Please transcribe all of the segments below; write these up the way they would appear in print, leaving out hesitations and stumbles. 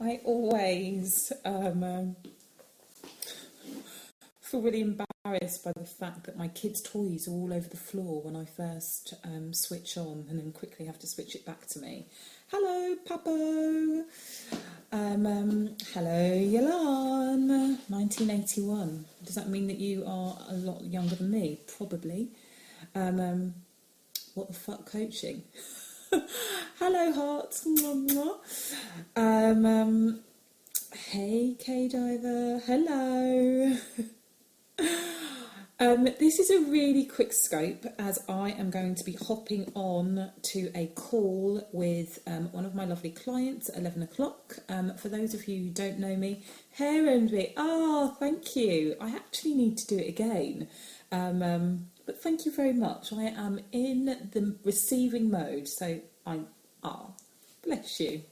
I always feel really embarrassed by the fact that my kids' toys are all over the floor when I first switch on, and then quickly have to switch it back to me. Hello, Papo. Hello, Yolan. 1981. Does that mean that you are a lot younger than me? Probably. What the fuck, coaching? Hello, hearts. Hey, K-Diver. Hello. This is a really quick scope, as I am going to be hopping on to a call with one of my lovely clients at 11 o'clock. For those of you who don't know me, hair envy. Oh, thank you. I actually need to do it again. But thank you very much. I am in the receiving mode, so bless you.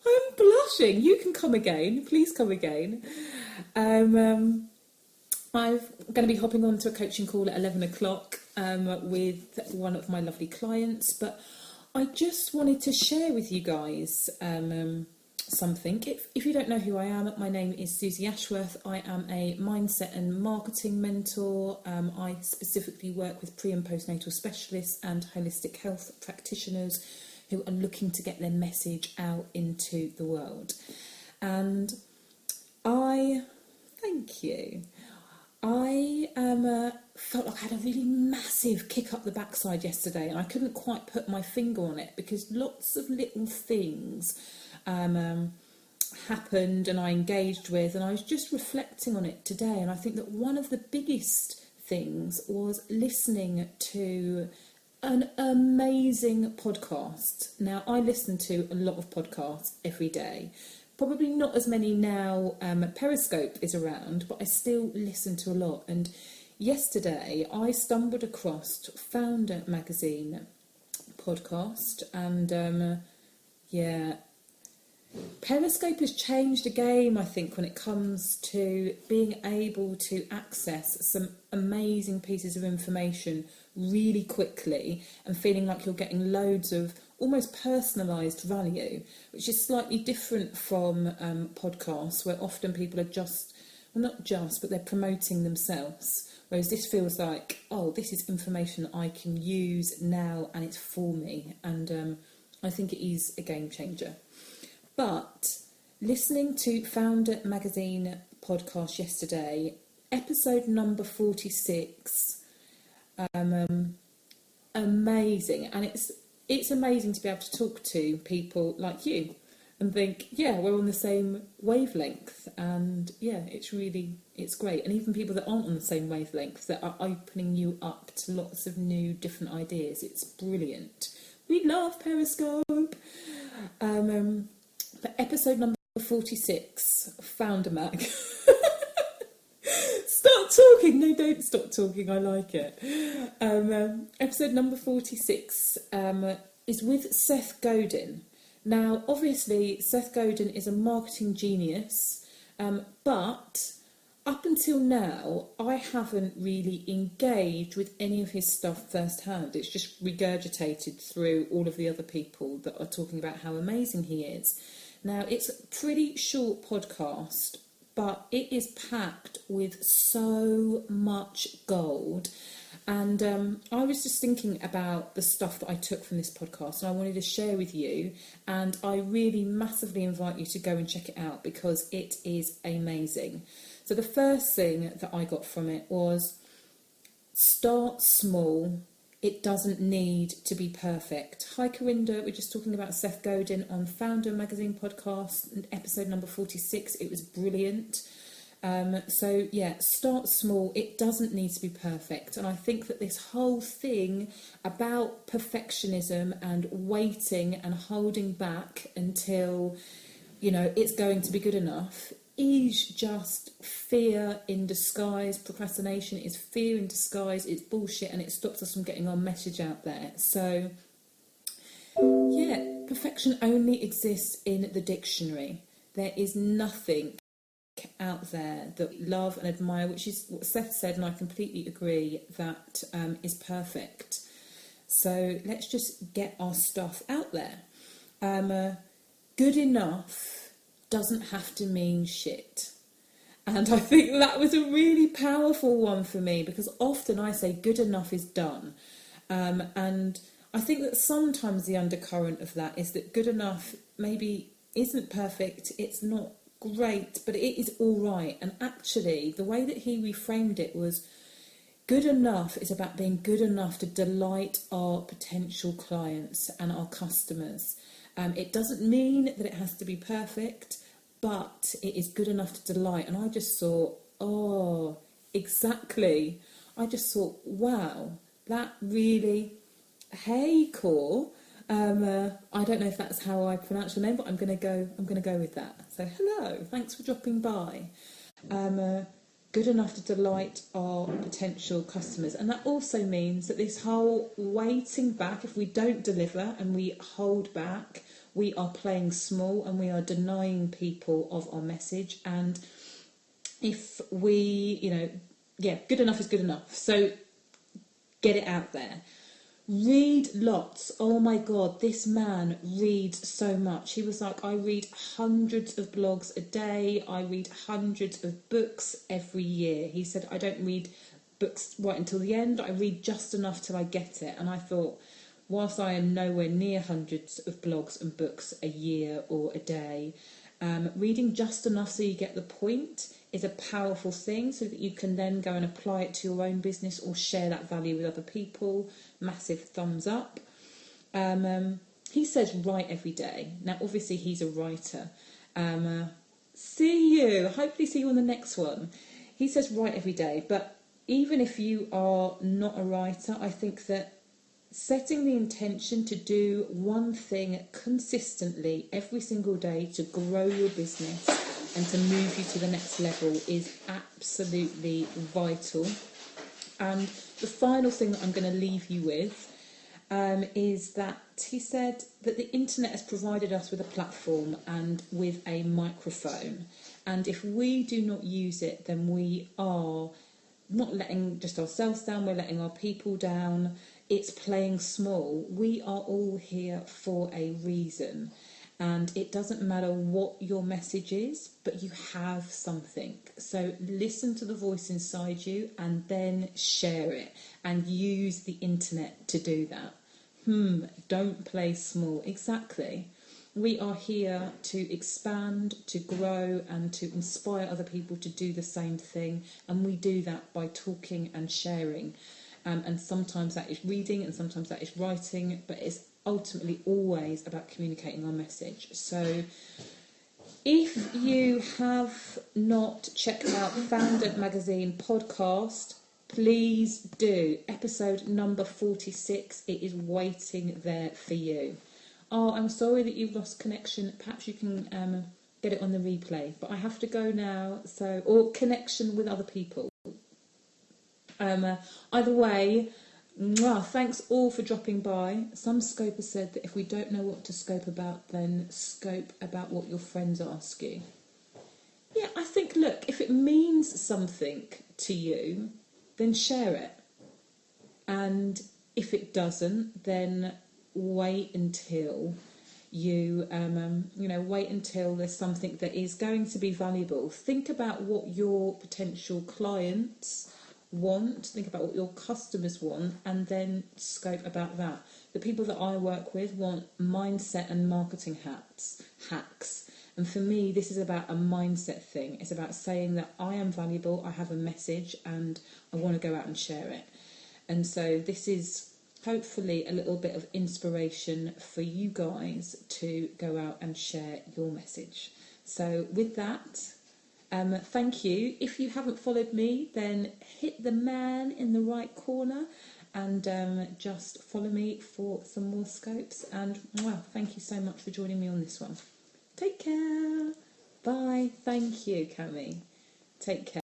I'm blushing. You can come again. Please come again. I'm going to be hopping on to a coaching call at 11 o'clock with one of my lovely clients, but I just wanted to share with you guys something. If you don't know who I am, my name is Susie Ashworth. I am a mindset and marketing mentor. I specifically work with pre- and postnatal specialists and holistic health practitioners who are looking to get their message out into the world. And thank you. I felt like I had a really massive kick up the backside yesterday, and I couldn't quite put my finger on it because lots of little things happened and I engaged with, and I was just reflecting on it today. And I think that one of the biggest things was listening to an amazing podcast. Now, I listen to a lot of podcasts every day. Probably not as many now. Periscope is around, but I still listen to a lot. And yesterday I stumbled across Foundr Magazine podcast, and Periscope has changed the game, I think, when it comes to being able to access some amazing pieces of information really quickly and feeling like you're getting loads of almost personalised value, which is slightly different from podcasts, where often people are but they're promoting themselves. Whereas this feels like, this is information I can use now and it's for me. And I think it is a game changer. But listening to Foundr Magazine podcast yesterday, episode number 46, amazing. And it's amazing to be able to talk to people like you and think, we're on the same wavelength. And it's great. And even people that aren't on the same wavelength, that are opening you up to lots of new different ideas. It's brilliant. We love Periscope. But episode number 46, Foundr Mag. Stop talking. No, don't stop talking. I like it. Episode number 46 is with Seth Godin. Now, obviously, Seth Godin is a marketing genius, but up until now, I haven't really engaged with any of his stuff firsthand. It's just regurgitated through all of the other people that are talking about how amazing he is. Now, it's a pretty short podcast, but it is packed with so much gold. And I was just thinking about the stuff that I took from this podcast, and I wanted to share with you. And I really massively invite you to go and check it out because it is amazing. So the first thing that I got from it was start small. It doesn't need to be perfect. Hi, Corinda. We're just talking about Seth Godin on Foundr Magazine podcast, episode number 46. It was brilliant. Start small. It doesn't need to be perfect. And I think that this whole thing about perfectionism and waiting and holding back until, it's going to be good enough is just fear in disguise. Procrastination is fear in disguise. It's bullshit, and it stops us from getting our message out there. So, perfection only exists in the dictionary. There is nothing out there that we love and admire, which is what Seth said, and I completely agree, that is perfect. So let's just get our stuff out there. Good enough doesn't have to mean shit. And I think that was a really powerful one for me, because often I say good enough is done. And I think that sometimes the undercurrent of that is that good enough maybe isn't perfect, it's not great, but it is all right. And actually, the way that he reframed it was, good enough is about being good enough to delight our potential clients and our customers. It doesn't mean that it has to be perfect, but it is good enough to delight. And I just thought, oh, exactly. I just thought, wow, that really, hey, Core. I don't know if that's how I pronounce your name, but I'm going to go with that. So hello, thanks for dropping by. Good enough to delight our potential customers. And that also means that this whole waiting back, if we don't deliver and we hold back, we are playing small and we are denying people of our message. And if we, good enough is good enough. So get it out there. Read lots. Oh my God, this man reads so much. He was like, I read hundreds of blogs a day. I read hundreds of books every year. He said, I don't read books right until the end. I read just enough till I get it. And I thought, whilst I am nowhere near hundreds of blogs and books a year or a day, reading just enough so you get the point is a powerful thing, so that you can then go and apply it to your own business or share that value with other people. Massive thumbs up. He says write every day. Now obviously he's a writer. Hopefully see you on the next one. He says write every day, but even if you are not a writer, I think that setting the intention to do one thing consistently every single day to grow your business and to move you to the next level is absolutely vital. And the final thing that I'm going to leave you with is that he said that the internet has provided us with a platform and with a microphone. And if we do not use it, then we are not letting just ourselves down, we're letting our people down. It's playing small. We are all here for a reason. And it doesn't matter what your message is, but you have something. So listen to the voice inside you and then share it and use the internet to do that. Don't play small. Exactly. We are here to expand, to grow and to inspire other people to do the same thing. And we do that by talking and sharing. And sometimes that is reading and sometimes that is writing, but it's ultimately always about communicating our message. So if you have not checked out Foundr Magazine podcast, please do. Episode number 46, it is waiting there for you. Oh, I'm sorry that you've lost connection. Perhaps you can get it on the replay, but I have to go now. Or connection with other people. Either way, thanks all for dropping by. Some scopers said that if we don't know what to scope about, then scope about what your friends ask you. Yeah, I think, look, if it means something to you, then share it. And if it doesn't, then wait until wait until there's something that is going to be valuable. Think about what your potential clients want, think about what your customers want, and then scope about that. The people that I work with want mindset and marketing hacks. And for me, this is about a mindset thing. It's about saying that I am valuable, I have a message, and I want to go out and share it. And so this is hopefully a little bit of inspiration for you guys to go out and share your message. So with that, thank you. If you haven't followed me, then hit the man in the right corner and just follow me for some more scopes. And thank you so much for joining me on this one. Take care. Bye. Thank you, Cami. Take care.